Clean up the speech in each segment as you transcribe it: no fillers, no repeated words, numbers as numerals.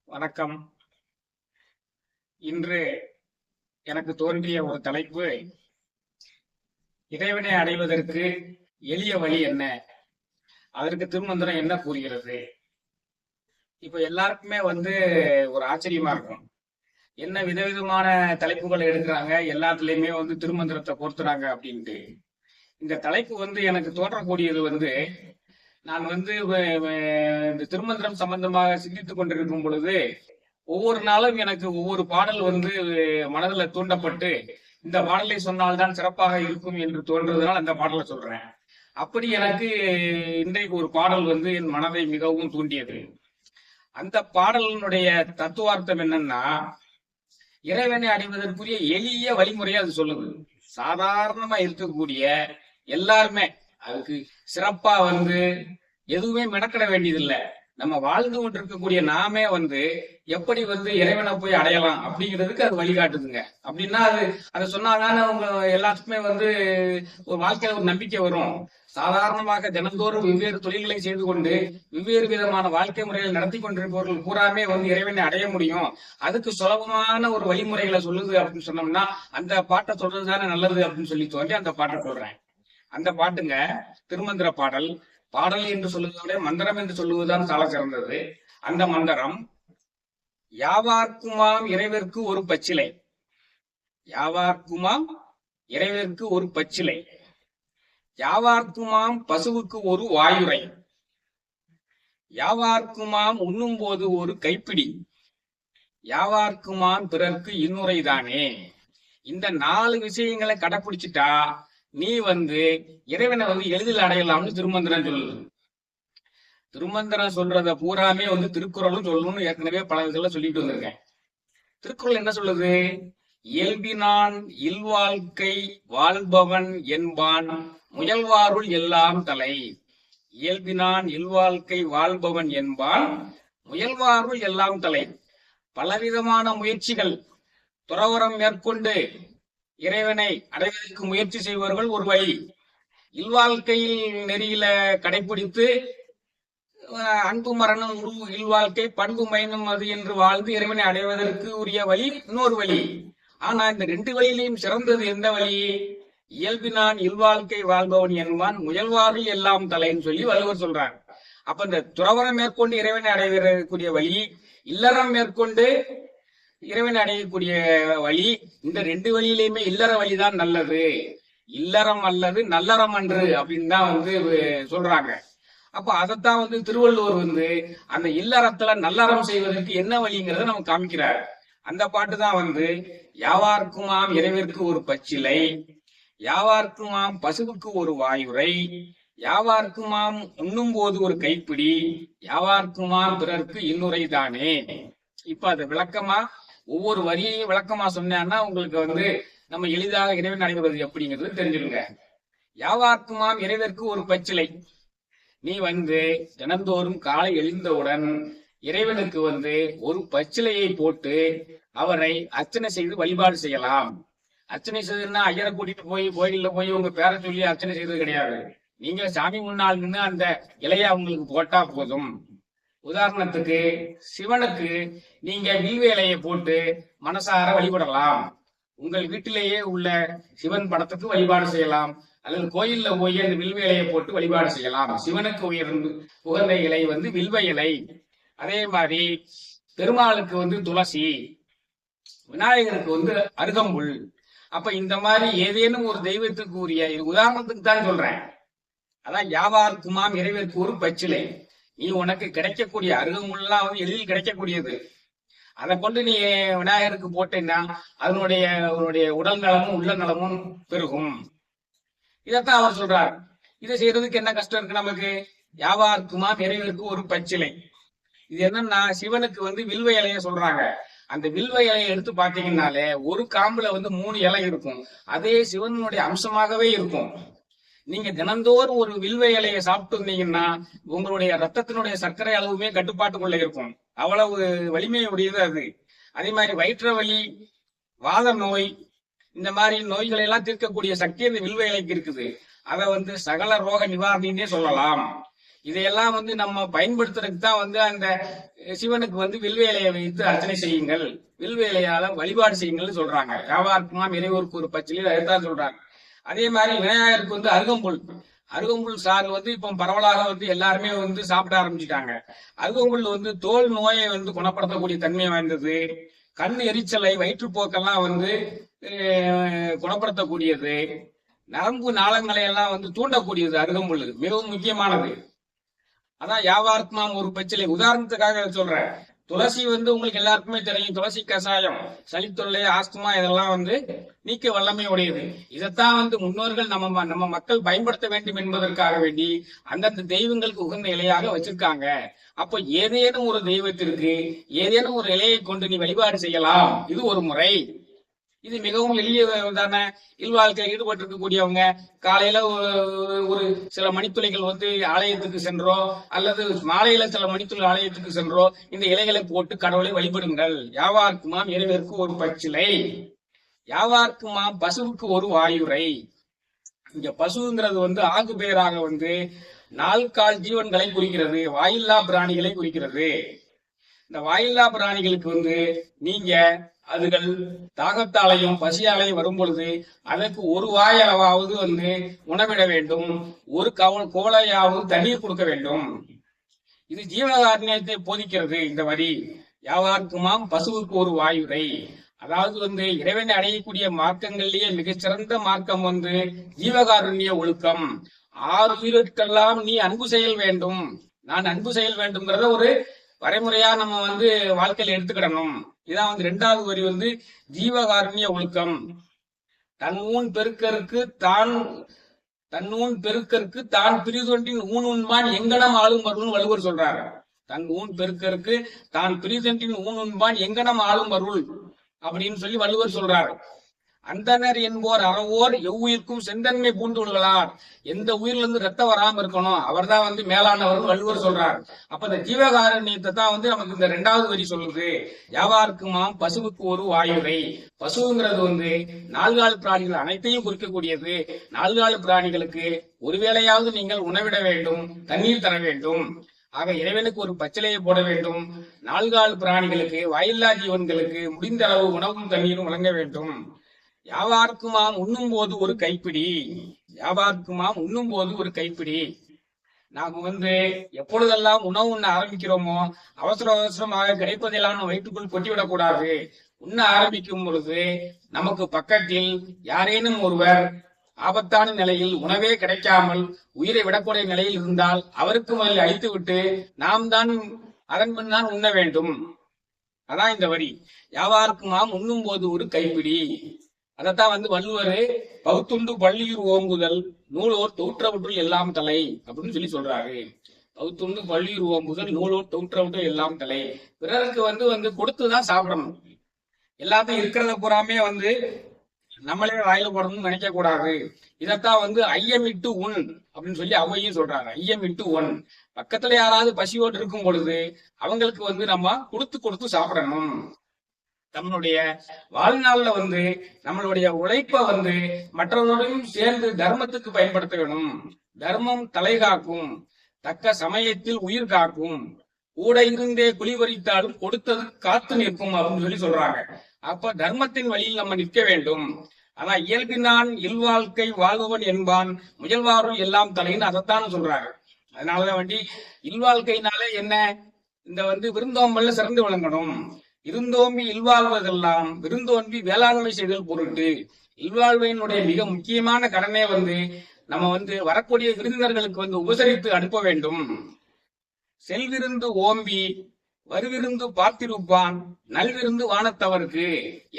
வணக்கம். இன்று எனக்கு தோன்றிய ஒரு தலைப்பு, இறைவனை அடைவதற்கு எளிய வழி என்ன, அதற்கு திருமந்திரம் என்ன கூறுகிறது? இப்ப எல்லாருக்குமே ஒரு ஆச்சரியமா இருக்கும். என்ன விதவிதமான தலைப்புகள் எடுக்கிறாங்க, எல்லாத்துலயுமே திருமந்திரத்தை பொறுத்துறாங்க அப்படின்ட்டு. இந்த தலைப்பு எனக்கு தோன்றக்கூடியது நான் இந்த திருமந்திரம் சம்பந்தமாக சிந்தித்துக் கொண்டிருக்கும் பொழுது ஒவ்வொரு நாளும் எனக்கு ஒவ்வொரு பாடல் மனதுல தூண்டப்பட்டு இந்த பாடலை சொன்னால்தான் சிறப்பாக இருக்கும் என்று தோன்றதுனால் அந்த பாடலை சொல்றேன். அப்படி எனக்கு இன்றைக்கு ஒரு பாடல் என் மனதை மிகவும் தூண்டியது. அந்த பாடலினுடைய தத்துவார்த்தம் என்னன்னா, இறைவனை அடைவதற்குரிய எளிய வழிமுறையை அது சொல்லுது. சாதாரணமா இருக்கக்கூடிய எல்லாருமே அதுக்கு சிறப்பா எதுவுமே மெனக்கிட வேண்டியதில்லை. நம்ம வாழ்ந்து கொண்டு இருக்கக்கூடிய நாமே எப்படி இறைவனை போய் அடையலாம் அப்படிங்கிறதுக்கு அது வழிகாட்டுதுங்க. அப்படின்னா அதை சொன்னாதானே அவங்க எல்லாத்துக்குமே ஒரு வாழ்க்கையில ஒரு நம்பிக்கை வரும். சாதாரணமாக தினந்தோறும் வெவ்வேறு தொழில்களை செய்து கொண்டு வெவ்வேறு விதமான வாழ்க்கை முறைகளை நடத்தி கொண்டிருப்பவர்கள் பூராமே இறைவனை அடைய முடியும். அதுக்கு சுலபமான ஒரு வழிமுறைகளை சொல்லுது அப்படின்னு சொன்னோம்னா அந்த பாட்டை சொல்றதுதானே நல்லது அப்படின்னு சொல்லி தோண்டி அந்த பாட்டை சொல்றேன். அந்த பாட்டுங்க திருமந்திர பாடல். பாடல் என்று சொல்லுவதை விட மந்திரம் என்று சொல்லுவதுதான் சால சிறந்தது. அந்த மந்திரம், யாவார்க்குமாம் இறைவர்க்கு ஒரு பச்சிலை, யாவார்க்குமாம் இறைவர்க்கு ஒரு பச்சிலை, யாவார்க்குமாம் பசுவுக்கு ஒரு வாயுரை, யாவார்க்குமாம் உண்ணும் போது ஒரு கைப்பிடி, யாவார்க்குமாம் பிறர்க்கு இன்னுரைதானே. இந்த 4 விஷயங்களை கடைபிடிச்சிட்டா நீ இறைவனை எளிதில் அடையலாம்னு திருமந்திரம் சொல்லுது. திருமந்திரம் சொல்றத பூராமே திருக்குறளும் சொல்லணும்னு ஏற்கனவே பல விதத்துல சொல்லிட்டு வந்திருக்கேன். திருக்குறள் என்ன சொல்லுது? இயல்பினான் இல்வாழ்க்கை வாழ்பவன் என்பான் முயல்வாருள் எல்லாம் தலை. இயல்பினான் இல்வாழ்க்கை வாழ்பவன் என்பான் முயல்வாருள் எல்லாம் தலை. பலவிதமான முயற்சிகள் துறவறம் மேற்கொண்டு இறைவனை அடைவதற்கு முயற்சி செய்வர்கள் ஒரு வழி. இல்வாழ்க்கையில் நெறியில கடைபிடித்து அன்பு மரணம் உருவு இல்வாழ்க்கை பண்பு மைனும் அது என்று வாழ்ந்து இறைவனை அடைவதற்கு உரிய வழி இன்னொரு வழி. ஆனா இந்த 2 வழியிலையும் சிறந்தது எந்த வழி? இயல்பினான் இல்வாழ்க்கை வாழ்பவன் என்பான் முயல்வாரில் எல்லாம் தலைன்னு சொல்லி வள்ளுவர் சொல்றார். அப்ப இந்த துறவரம் மேற்கொண்டு இறைவனை அடைவதற்குரிய வழி, இல்லறம் மேற்கொண்டு இறைவனை அடையக்கூடிய வழி, இந்த 2 வழியிலையுமே இல்லற வழிதான் நல்லது. இல்லறம் அல்லது நல்லறம் அன்று அப்படின்னு தான் சொல்றாங்க. அப்ப அதைத்தான் திருவள்ளுவர் அந்த இல்லறத்துல நல்லறம் செய்வதற்கு என்ன வழிங்கிறத நமக்கு காமிக்கிறார். அந்த பாட்டு தான் யாவார்க்குமாம் இறைவருக்கு ஒரு பச்சிலை, யாவார்க்குமாம் பசுவுக்கு ஒரு வாயுரை, யாவார்க்குமாம் உண்ணும் போது ஒரு கைப்பிடி, யாவார்க்குமாம் பிறர்க்கு இன்னுரைதானே. இப்ப அது விளக்கமா ஒவ்வொரு வரியையும் விளக்கமா சொன்னா உங்களுக்கு நம்ம எளிதாக இறைவன் அடைவது எப்படிங்கிறது தெரிஞ்சிருங்க. யாவார்க்குமாம் இறைவருக்கு ஒரு பச்சிலை. நீ தினந்தோறும் காலை எழுந்தவுடன் இறைவனுக்கு ஒரு பச்சிலையை போட்டு அவரை அர்ச்சனை செய்து வழிபாடு செய்யலாம். அர்ச்சனை செய்ததுன்னா ஐயரை கூட்டிட்டு போய் கோயில்ல போய் உங்க பேரை சொல்லி அர்ச்சனை செய்தது கிடையாது. நீங்க சாமி முன்னால் நின்று அந்த இலையை அவங்களுக்கு போட்டா போதும். உதாரணத்துக்கு சிவனுக்கு நீங்க வில்வேலையை போட்டு மனசார வழிபடலாம். உங்கள் வீட்டிலேயே உள்ள சிவன் படத்துக்கு வழிபாடு செய்யலாம், அல்லது கோயில்ல போய் அந்த வில்வேலையை போட்டு வழிபாடு செய்யலாம். சிவனுக்கு உகந்த இலை வில்வ இலை. அதே மாதிரி பெருமாளுக்கு துளசி, விநாயகருக்கு அருகம்புல். அப்ப இந்த மாதிரி ஏதேனும் ஒரு தெய்வத்துக்கு உரிய உதாரணத்துக்கு தான் சொல்றேன். அதான் யாவார்க்குமாம் இறைவருக்கு ஒரு பச்சிலை. நீ உனக்கு கிடைக்கக்கூடிய அருகம்புல்லாம் எளிதில் கிடைக்கக்கூடியது. அதை கொண்டு நீ விநாயகருக்கு போட்டேன்னா அதனுடைய உடல் நலமும் உள்ள நலமும் பெருகும். இதைத்தான் அவர் சொல்றார். இதை செய்யறதுக்கு என்ன கஷ்டம் இருக்கு நமக்கு? யாவார்க்குமாம் இறைவருக்கு ஒரு பச்சிலை. இது என்னன்னா சிவனுக்கு வில்வ இலைய சொல்றாங்க. அந்த வில்வ இலையை எடுத்து பாத்தீங்கன்னாலே ஒரு காம்புல 3 இலை இருக்கும். அதே சிவனுடைய அம்சமாகவே இருக்கும். நீங்க தினந்தோறும் ஒரு வில்வ இலையை சாப்பிட்டு இருந்தீங்கன்னா உங்களுடைய ரத்தத்தினுடைய சர்க்கரை அளவுமே கட்டுப்பாட்டுக்குள்ள இருக்கும். அவ்வளவு வலிமையுடையது அது. அதே மாதிரி வயிற்று வலி, வாத நோய், இந்த மாதிரி நோய்களை எல்லாம் தீர்க்கக்கூடிய சக்தி அந்த வில்வ இலைக்கு இருக்குது. அதை சகல ரோக நிவாரணின்னே சொல்லலாம். இதையெல்லாம் வந்து நம்ம பயன்படுத்துறதுக்கு தான் வந்து அந்த சிவனுக்கு வந்து வில்வேலையை வைத்து அர்ச்சனை செய்யுங்கள், வில்வேலையால வழிபாடு செய்யுங்கள்னு சொல்றாங்க. வியாபாரக்குமாம் இறைவருக்கு ஒரு பச்சிலையில் அதைத்தான் சொல்றாங்க. அதே மாதிரி விநாயகருக்கு வந்து அருகம்புல், அருகம்புல் சாறு வந்து இப்போ பரவலாக வந்து எல்லாருமே வந்து சாப்பிட ஆரம்பிச்சுட்டாங்க. அருகம்புல் வந்து தோல் நோயை வந்து குணப்படுத்தக்கூடிய தன்மை வாய்ந்தது, கண் எரிச்சலை வயிற்றுப்போக்கெல்லாம் வந்து குணப்படுத்தக்கூடியது, நரம்பு நாளங்களை எல்லாம் வந்து தூண்டக்கூடியது அருகம்புல் மிகவும் முக்கியமானது. அதான் வியாபாரத்மாம் ஒரு பச்சிலை. உதாரணத்துக்காக சொல்றேன். துளசி வந்து உங்களுக்கு எல்லாருக்குமே தெரியும். துளசி கஷாயம் சளித்தொல்லை, ஆஸ்துமா இதெல்லாம் வந்து நீக்க வல்லமை உடையது. இதைத்தான் வந்து முன்னோர்கள் நம்ம மக்கள் பயன்படுத்த வேண்டும் என்பதற்காக வேண்டி அந்தந்த தெய்வங்களுக்கு உகந்த இலையாக வச்சிருக்காங்க. அப்போ ஏதேனும் ஒரு தெய்வத்திற்கு ஏதேனும் ஒரு இலையை கொண்டு நீ வழிபாடு செய்யலாம். இது ஒரு முறை. இது மிகவும் எளியதான இல்வாழ்க்கையில் ஈடுபட்டிருக்கக்கூடியவங்க காலையில ஒரு சில மணித்துளைகள் வந்து ஆலயத்துக்கு சென்றோ அல்லது மாலையில சில மணித்துளை ஆலயத்துக்கு சென்றோ இந்த இலைகளை போட்டு கடவுளை வழிபடுங்கள். யாவார்க்குமாம் இறைவருக்கு ஒரு பச்சிலை, யாவார்க்குமாம் பசுவுக்கு ஒரு வாயுரை. இங்க பசுங்கிறது வந்து ஆகு பெயராக வந்து நால்கால் ஜீவன்களை குறிக்கிறது, வாயில்லா பிராணிகளை குறிக்கிறது. இந்த வாயில்லா பிராணிகளுக்கு வந்து நீங்க அதுகள் தாகத்தாலையும் பசியாலையும் வரும் பொழுது அதற்கு ஒரு வாயளவாவது வந்து உணவிட வேண்டும், ஒரு கோலையாவது தண்ணீர் கொடுக்க வேண்டும். இது ஜீவகாருண்யத்தை போதிக்கிறது இந்த வரி. யாவார்க்குமாம் பசுவுக்கு ஒரு வாயுரை. அதாவது வந்து இறைவனை அடையக்கூடிய மார்க்கங்களிலேயே மிகச்சிறந்த மார்க்கம் வந்து ஜீவகாருண்ய ஒழுக்கம். 6 உயிர்களுக்கெல்லாம் நீ அன்பு செயல் வேண்டும், நான் அன்பு செயல் வேண்டும்ங்கிறத ஒரு வரைமுறையா நம்ம வந்து வாழ்க்கையில எடுத்துக்கிடணும். இதான் வந்து 2வது வரி வந்து ஜீவகாருண்ய ஒழுக்கம். தன்னூன் பெருக்கருக்கு தான் பிரிதொன்றின் ஊன் உண்பான் எங்கனம் ஆளும் அருள்னு வள்ளுவர் சொல்றாரு. தன் ஊன் பெருக்கருக்கு தான் பிரிதொன்றின் ஊன் உண்பான் எங்கனம் ஆளும் அருள் அப்படின்னு சொல்லி வள்ளுவர் சொல்றாரு. அந்தனர் என்போர் அறவோர் எவ்வுயிர்க்கும் செந்தன்மை பூண்டு விடுகளார். எந்த உயிர்ல இருந்து ரத்தம் வராம இருக்கணும், அவர் தான் வந்து மேலானவர் வள்ளுவர் சொல்றார். அப்ப இந்த ஜீவகாருண்யத்தை தான் வந்து நமக்கு இந்த 2வது வரி சொல்லுது. யாவார்க்குமாம் பசுவுக்கு ஒரு வாயுரை. பசுங்கிறது வந்து 4 கால் பிராணிகள் அனைத்தையும் குறிக்கக்கூடியது. 4 கால் பிராணிகளுக்கு ஒருவேளையாவது நீங்கள் உணவிட வேண்டும், தண்ணீர் தர வேண்டும். ஆக இறைவனுக்கு ஒரு பச்சிலையை போட வேண்டும். 4 கால் பிராணிகளுக்கு, வாயில்லா ஜீவன்களுக்கு முடிந்த அளவு உணவும் தண்ணீரும் வழங்க வேண்டும். யாவார்க்குமாம் உண்ணும் போது ஒரு கைப்பிடி, யாவார்க்குமாம் உண்ணும் போது ஒரு கைப்பிடி. நாம வந்து எப்பொழுதெல்லாம் உணவு உண்ண ஆரம்பிக்கிறோமோ அவசரமாக கிடைப்பதெல்லாம் வயிற்றுக்குள் கொட்டிவிடக் கூடாது. உண்ண ஆரம்பிக்கும் பொழுது நமக்கு பக்கத்தில் யாரேனும் ஒருவர் ஆபத்தான நிலையில் உணவே கிடைக்காமல் உயிரை விடக்கூடிய நிலையில் இருந்தால் அவருக்கு முதலில் அழித்து விட்டு நாம் தான் அதன் பின் தான் உண்ண வேண்டும். அதான் இந்த வரி. யாவார்க்குமாம் உண்ணும் போது ஒரு கைப்பிடி. அதத்தான் வந்து வள்ளுவர் பகுத்துண்டு பள்ளியூர் ஓம்புதல் நூலோர் தோற்றவற்றுள் எல்லாம் தலை அப்படின்னு சொல்லி சொல்றாரு. பகுத்துண்டு பள்ளியூர் ஓம்புதல் நூலோர் தோற்றவற்றுள் எல்லாம் தலை. பிறருக்கு வந்து கொடுத்துதான் சாப்பிடணும். எல்லாத்தையும் இருக்கிறத பூராமே வந்து நம்மளே வாயில போடணும்னு நினைக்க கூடாது. இதத்தான் வந்து ஐயமிட்டு உண் அப்படின்னு சொல்லி அவையும் சொல்றாங்க. ஐயமிட்டு உண். பக்கத்துல யாராவது பசியோடு இருக்கும் பொழுது அவங்களுக்கு வந்து நம்ம கொடுத்து சாப்பிடணும். நம்மளுடைய வாழ்நாள்ல வந்து நம்மளுடைய உழைப்ப வந்து மற்றவர்களையும் சேர்ந்து தர்மத்துக்கு பயன்படுத்த வேணும். தர்மம் தலை காக்கும், தக்க சமயத்தில் உயிர் காக்கும், கூட இருந்தே குழிபறித்தாலும் கொடுத்தது காத்து நிற்கும் அப்படின்னு சொல்லி சொல்றாங்க. அப்ப தர்மத்தின் வழியில் நம்ம நிற்க வேண்டும். ஆனா இயல்பினான் இல்வாழ்க்கை வாழ்பவன் என்பான் முயல்வாரும் எல்லாம் தலைன்னு அதைத்தான் சொல்றாங்க. அதனாலதான் வண்டி இல்வாழ்க்கையினால என்ன, இந்த வந்து விருந்தோம்பல்ல சிறந்து விளங்கணும். இருந்தோம்பி இல்வாழ்வதெல்லாம் விருந்தோம்பி வேளாண்மை செய்தல் பொருட்டு. இல்வாழ்வையினுடைய மிக முக்கியமான கடனே வந்து நம்ம வந்து வரக்கூடிய விருந்தினர்களுக்கு வந்து உபசரித்து அனுப்ப வேண்டும். செல்விருந்து ஓம்பி வருவிருந்து பார்த்திருப்பான் நல்விருந்து வானத்தவருக்கு.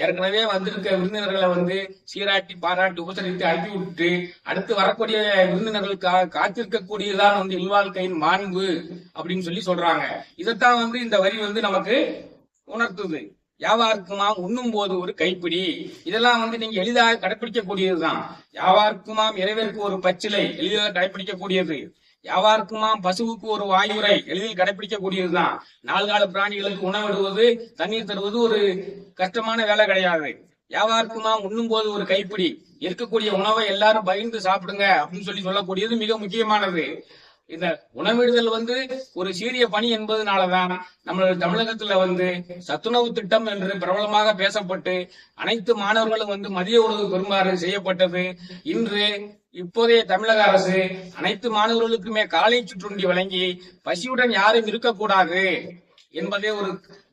ஏற்கனவே வந்திருக்க விருந்தினர்களை வந்து சீராட்டி பாராட்டி உபசரித்து அனுப்பி விட்டு அடுத்து வரக்கூடிய விருந்தினர்களுக்காக காத்திருக்கக்கூடியதான் வந்து இல்வாழ்க்கையின் மாண்பு அப்படின்னு சொல்லி சொல்றாங்க. இதைத்தான் வந்து இந்த வரி வந்து நமக்கு உணர்த்துது. யாவார்க்குமாம் உண்ணும் போது ஒரு கைப்பிடி. இதெல்லாம் வந்து நீங்க எளிதாக கடைபிடிக்கக்கூடியதுதான். யாவார்க்குமாம் இறைவனுக்கு ஒரு பச்சிலை எளிதாக கடைபிடிக்கக்கூடியது. யாவார்க்குமாம் பசுவுக்கு ஒரு வாயுரை எளிதில் கடைபிடிக்கக்கூடியதுதான். 4 கால பிராணிகளுக்கு உணவிடுவது தண்ணீர் தருவது ஒரு கஷ்டமான வேலை கிடையாது. யாவார்க்குமாம் உண்ணும் போது ஒரு கைப்பிடி. இருக்கக்கூடிய உணவை எல்லாரும் பகிர்ந்து சாப்பிடுங்க அப்படின்னு சொல்லக்கூடியது மிக முக்கியமானது. இந்த உணவிடுதல் ஒரு சீரிய பணி என்பதனாலதான் நம்ம தமிழகத்துல சத்துணவு திட்டம் என்று பிரபலமாக பேசப்பட்டு அனைத்து மாணவர்களும் மதிய உணவு பெறுமாறு செய்யப்பட்டது. இன்று இப்போதைய தமிழக அரசு அனைத்து மாணவர்களுக்குமே காலை சிற்றுண்டி வழங்கி பசியுடன் யாரும் இருக்கக்கூடாது என்பதை ஒரு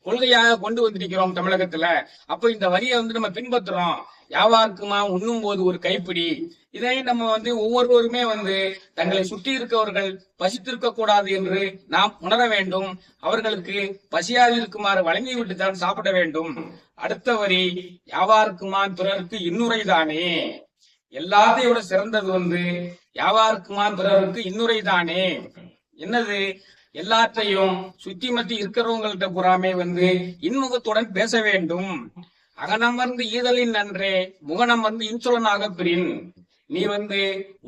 கொள்கையாக கொண்டு வந்திருக்கிறோம் தமிழகத்துல. அப்ப இந்த வரியை நம்ம பின்பற்றுறோம். யாவாருக்குமா உண்ணும் போது ஒரு கைப்பிடி. இதை நம்ம ஒவ்வொருவருமே தங்களை சுற்றி இருக்கவர்கள் பசித்திருக்க கூடாது என்று நாம் உணர வேண்டும். அவர்களுக்கு பசியாது இருக்குமாறு வழங்கிவிட்டு தான் சாப்பிட வேண்டும். அடுத்த வரி, யாவாருக்குமான் பிறருக்கு இன்னுரைதானே. எல்லாத்தையும் விட சிறந்தது யாவாருக்குமான் பிறருக்கு இன்னுரைதானே. என்னது? எல்லாத்தையும் சுத்தி மத்தி இருக்கிறவங்கள்ட்ட புறாமே இன்முகத்துடன் பேச வேண்டும். அகனமர்ந்து ஈதலின் நன்றே முகனமர்ந்து இன்சொலனாக பிரின். நீ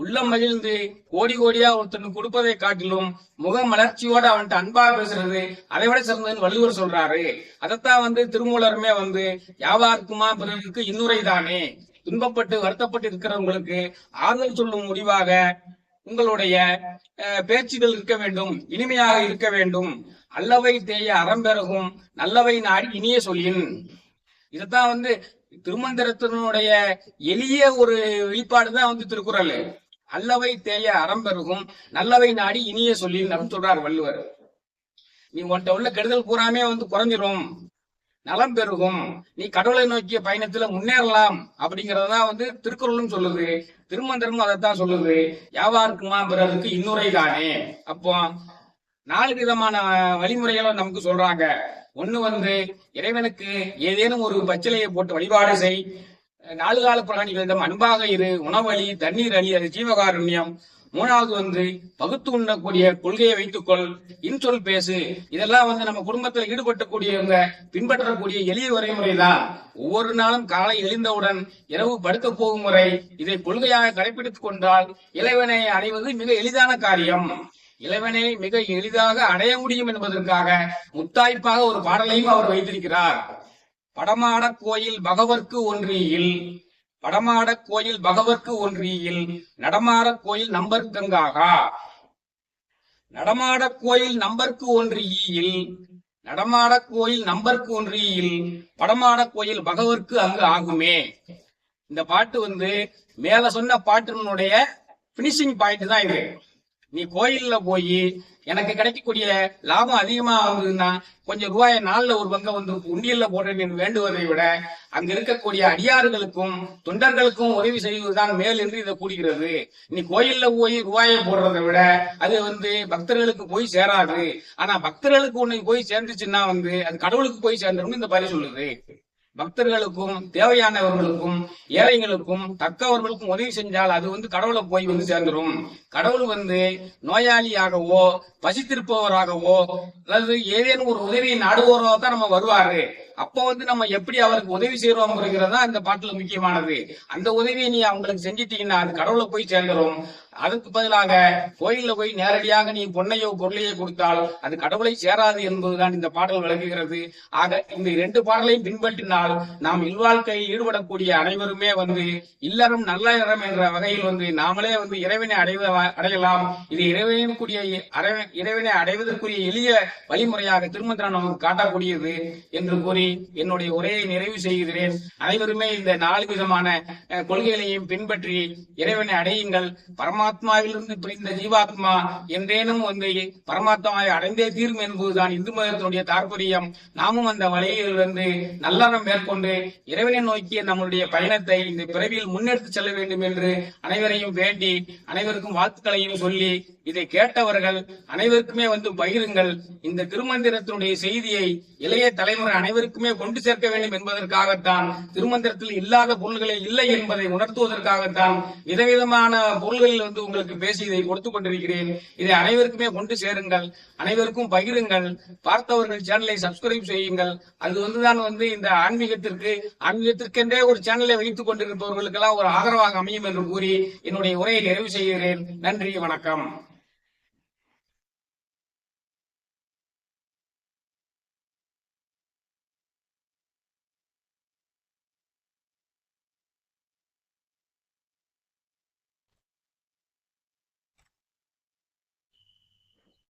உள்ளம் மகிழ்ந்து கோடி கோடியா ஒருத்தனுக்கு கொடுப்பதை காட்டிலும் முக மலர்ச்சியோட அவன்கிட்ட அன்பா பேசுறது அதை விட சிறந்ததுன்னு வள்ளுவர் சொல்றாரு. அதைத்தான் திருமூலருமே யாவாருக்குமா பிறருக்கு இன்னுரைதானே. துன்பப்பட்டு வருத்தப்பட்டு இருக்கிறவங்களுக்கு ஆறுதல் சொல்லும் முடிவாக உங்களுடைய பேச்சுகள் இருக்க வேண்டும், இனிமையாக இருக்க வேண்டும். அல்லவை தேய அறம்பெறகும் நல்லவை நாடி இனிய சொல்லின். இதத்தான் திருமந்திரத்தினுடைய எளிய ஒரு வெளிப்பாடுதான் திருக்குறள். அல்லவை தேய அறம்பெருகும் நல்லவை நாடி இனிய சொல்லின் அப்படின்னு சொல்றாரு வள்ளுவர். நீ உன்கிட்ட உள்ள கெடுதல் பூராமே குறைஞ்சிரும், நலம் பெருகும், நீ கடவுளை நோக்கிய பயணத்துல முன்னேறலாம் அப்படிங்கறதான் திருக்குறளும் சொல்லுது, திருமந்திரமும் அதைத்தான் சொல்லுது. யாவாருக்குமா பிறருக்கு இன்னுரைதானே. அப்போ 4 விதமான வழிமுறைகளை நமக்கு சொல்றாங்க. ஒண்ணு இறைவனுக்கு ஏதேனும் ஒரு பச்சிலையை போட்டு வழிபாடு செய். 4 கால பிராணிகளிடம் அன்பாக இரு. உணவழி, தண்ணீர் அழி, அது ஜீவகாருண்யம். 3வது பகுத்து உண்ணக்கூடிய கொள்கையை வைத்துக்கொள். இன்சொல் பேசு. இதெல்லாம் நம்ம குடும்பத்துல ஈடுபட்டக்கூடியவங்க பின்பற்றக்கூடிய எளிய வரைமுறைதான். ஒவ்வொரு நாளும் காலை எழுந்தவுடன் இரவு படுக்க போகும் முறை இதை கொள்கையாக கடைபிடித்துக் கொண்டால் இறைவனை அடைவது மிக எளிதான காரியம். இறைவனை மிக எளிதாக அடைய முடியும் என்பதற்காக முத்தாய்ப்பாக ஒரு பாடலையும் அவர் வைத்திருக்கிறார். படமாட கோயில் பகவர்க்கு ஒன்றியில், படமாட கோயில் பகவர்க்கு ஒன்றியில், நடமாட கோயில் நம்பர்கங்காகா. நடமாட கோயில் நம்பர்க்கு ஒன்றியில், நடமாட கோயில் நம்பர்க்கு ஒன்றியில், படமாட கோயில் பகவர்க்கு அங்கு ஆகுமே. இந்த பாட்டு மேல சொன்ன பாட்டினுடைய பினிஷிங் பாயிண்ட் தான் இது. நீ கோயில்ல போய் எனக்கு கிடைக்கக்கூடிய லாபம் அதிகமா வந்ததுன்னா கொஞ்சம் ரூபாயை 4ல் ஒரு பங்கை உண்டியல்ல போடுறேன் வேண்டுவதை விட அங்க இருக்கக்கூடிய அடியார்களுக்கும் தொண்டர்களுக்கும் உதவி செய்வதுதான் மேல் என்று இதை கூடுகிறது. நீ கோயில்ல போய் ரூபாயை போடுறதை விட அது பக்தர்களுக்கு போய் சேராது. ஆனா பக்தர்களுக்கு உன்னை போய் சேர்ந்துச்சுன்னா அது கடவுளுக்கு போய் சேர்ந்துடும் இந்த பரி சொல்லுது. பக்தர்களுக்கும் தேவையானவர்களுக்கும் ஏழைகளுக்கும் தக்கவர்களுக்கும் உதவி செஞ்சால் அது கடவுளை போய் சேர்ந்துடும். கடவுள் நோயாளியாகவோ பசித்திருப்பவராகவோ அல்லது ஏதேனும் ஒரு உதவியை நாடுவோரோ தான் நம்ம வருவாரு. அப்போ நம்ம எப்படி அவருக்கு உதவி செய்யறோம்ங்கிறதா இந்த பாட்டுல முக்கியமானது. அந்த உதவியை நீ அவங்களுக்கு செஞ்சிட்டீங்கன்னா அது கடவுளை போய் சேர்ந்துடும். அதுக்கு பதிலாக கோயில்ல போய் நேரடியாக நீ பொன்னையோ பொருளையோ கொடுத்தால் அது கடவுளை சேராது என்பதுதான் இந்த பாடல் விளக்குகிறது. ஆக இந்த 2 பாடலையும் பின்பற்றினால் நாம் இல்வாழ்க்கையில் ஈடுபடக்கூடிய அனைவருமே இல்லறம் நல்ல இடம் என்ற வகையில் நாமளே இறைவனை அடையலாம். இது இறைவனை அடைவதற்குரிய எளிய வழிமுறையாக திருமந்திரம் நமக்கு காட்டக்கூடியது என்று கூறி என்னுடைய உரையை நிறைவு செய்கிறேன். அனைவருமே இந்த 4 விதமான கொள்கைகளையும் பின்பற்றி இறைவனை அடையுங்கள். பரமாத்மாவிலிருந்து பிரிந்த ஜீவாத்மா என்றேனும் பரமாத்மாவை அடைந்தே தீரும் என்பதுதான் இந்து மதத்தினுடைய தாற்பயம். நாமும் அந்த வழியில் நல்லறம் மேற்கொண்டு இறைவனை நோக்கிய நம்முடைய பயணத்தை இந்த பிறவியில் முன்னெடுத்து செல்ல வேண்டும் என்று அனைவரையும் வேண்டி அனைவருக்கும் வாழ்த்துக்களையும் சொல்லி இதை கேட்டவர்கள் அனைவருக்குமே பகிருங்கள். இந்த திருமந்திரத்தினுடைய செய்தியை இளைய தலைமுறை அனைவருக்குமே கொண்டு சேர்க்க வேண்டும் என்பதற்காகத்தான் திருமந்திரத்தில் இல்லாத பொருள்களே இல்லை என்பதை உணர்த்துவதற்காகத்தான் விதவிதமான பொருள்களில் உங்களுக்கு பேசி இதை கொடுத்துக் கொண்டிருக்கிறேன். இதை அனைவருக்குமே கொண்டு சேருங்கள், அனைவருக்கும் பகிருங்கள். பார்த்தவர்கள் சேனலை சப்ஸ்கிரைப் செய்யுங்கள். அது தான் இந்த ஆன்மீகத்திற்கென்றே ஒரு சேனலை வைத்துக் கொண்டிருப்பவர்களுக்கெல்லாம் ஒரு ஆதரவாக அமையும் என்று கூறி என்னுடைய உரையை நிறைவு செய்கிறேன். நன்றி, வணக்கம்.